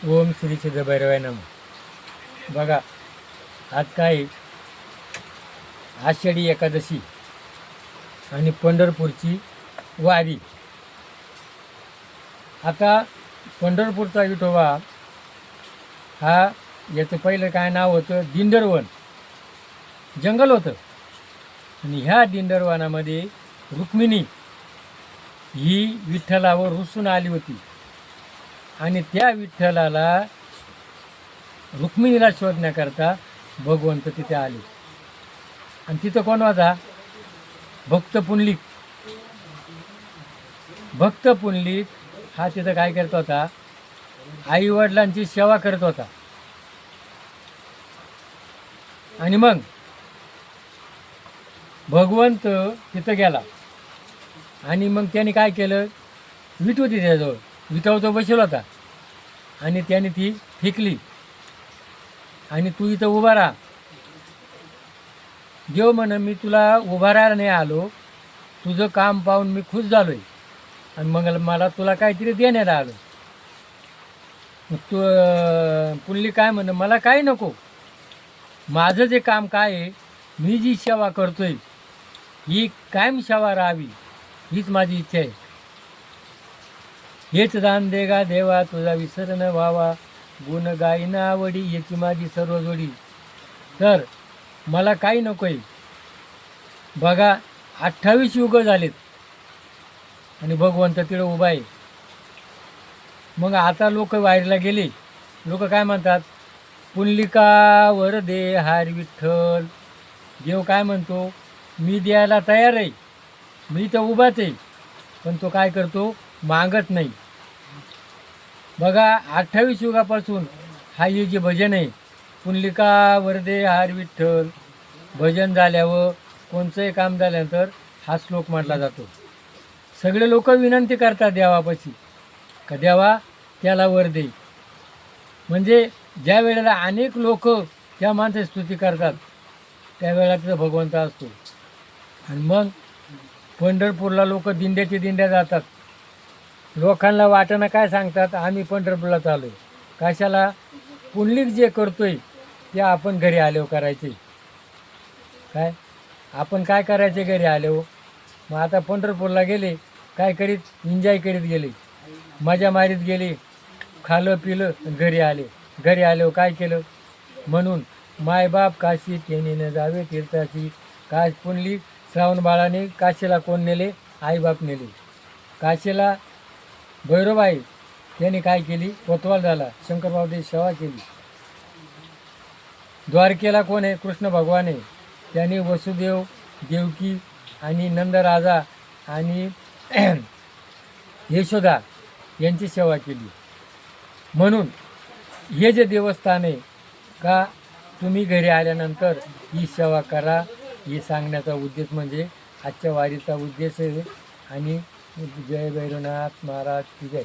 ओम श्री सिद्धभैरवाय नमः. बघा, आज काय आषाढी एकादशी आणि पंढरपूरची वारी. आता पंढरपूरचा विठोबा हा, याचं पहिलं काय नाव होतं, दिंडरवन जंगल होतं. आणि ह्या दिंडरवनामध्ये रुक्मिणी ही विठ्ठलावर रुसून आली होती आणि त्या विठ्ठलाला रुक्मिणीला शोधण्याकरता भगवंत तिथे आले. आणि तिथं कोण होता? भक्त पुंडलिक. भक्त पुंडलिक हा तिथं काय करत होता? आईवडिलांची सेवा करत होता. आणि मग भगवंत तिथं गेला आणि मग त्याने काय केलं, विट होती त्याजवळ, विटावर तो बसला होता आणि त्याने ती फेकली आणि तू इथं उभा राहा. देव म्हण, मी तुला उभा राहायला नाही आलो, तुझं काम पाहून मी खुश झालो आहे आणि मग मला तुला काहीतरी देण्याला आलो. मग तू पुंडली काय म्हण, मला काही नको, माझं जे काम काय आहे, मी जी सेवा करतोय ही कायम सेवा राहावी, हीच माझी इच्छा आहे. हेच दान देगा देवा, तुझा विसर न व्हावा, गुण गाईन आवडी, याची माझी सर्व जोडी. तर मला काही नको आहे. बघा, 28 युग झालेत आणि भगवंत तिकडे उभा आहे. मग आता लोक वारीला गेले, लोक काय म्हणतात, पुंडलिका वर दे हार विठ्ठल. देव काय म्हणतो, मी द्यायला तयार आहे, मी तर उभाच आहे, पण तो काय करतो, मागत नाही. बघा, 28 युगापासून हा हे जे भजन आहे, पुंडलिका वरदे हार विठ्ठल, भजन झाल्यावर कोणचंही काम झाल्यानंतर हा श्लोक म्हटला जातो. सगळे लोक विनंती करतात देवापाशी का देवा त्याला वर दे. म्हणजे ज्या वेळेला अनेक लोक त्या माणसाची स्तुती करतात त्यावेळेला तिथं भगवंत असतो. आणि मग पंढरपूरला लोक दिंड्याचे दिंड्या जातात. लोकांना वाटणं काय सांगतात, आम्ही पंढरपूरला चालू आहे. कशाला? पुंडलिक जे करतोय ते आपण घरी आलो करायचे. काय आपण काय करायचे घरी आलो? मग आता पंढरपूरला गेले, काय करीत, एन्जॉय करीत गेले, मजा मारीत गेले, खाल्लं पिलं, घरी आले. घरी आलो काय केलं? म्हणून मायबाप काशी तेने न जावे तीर्थाची. काय पुंडलिक श्रावण बाळाने काशीला कोण नेले? आईबाप नेले. काशीला भैरवबाई त्यांनी काय केली? कोतवाल झाला, शंकरबावची सेवा केली. द्वारकेला कोण आहे? कृष्ण भगवान आहे. त्यांनी वसुदेव, देवकी आणि नंदराजा आणि यशोदा यांची सेवा केली. म्हणून हे जे देवस्थान आहे का, तुम्ही घरी आल्यानंतर ही सेवा करा, ही सांगण्याचा उद्देश म्हणजे आजच्या वारीचा उद्देश आहे. आणि जय भैरवनाथ महाराज की जय.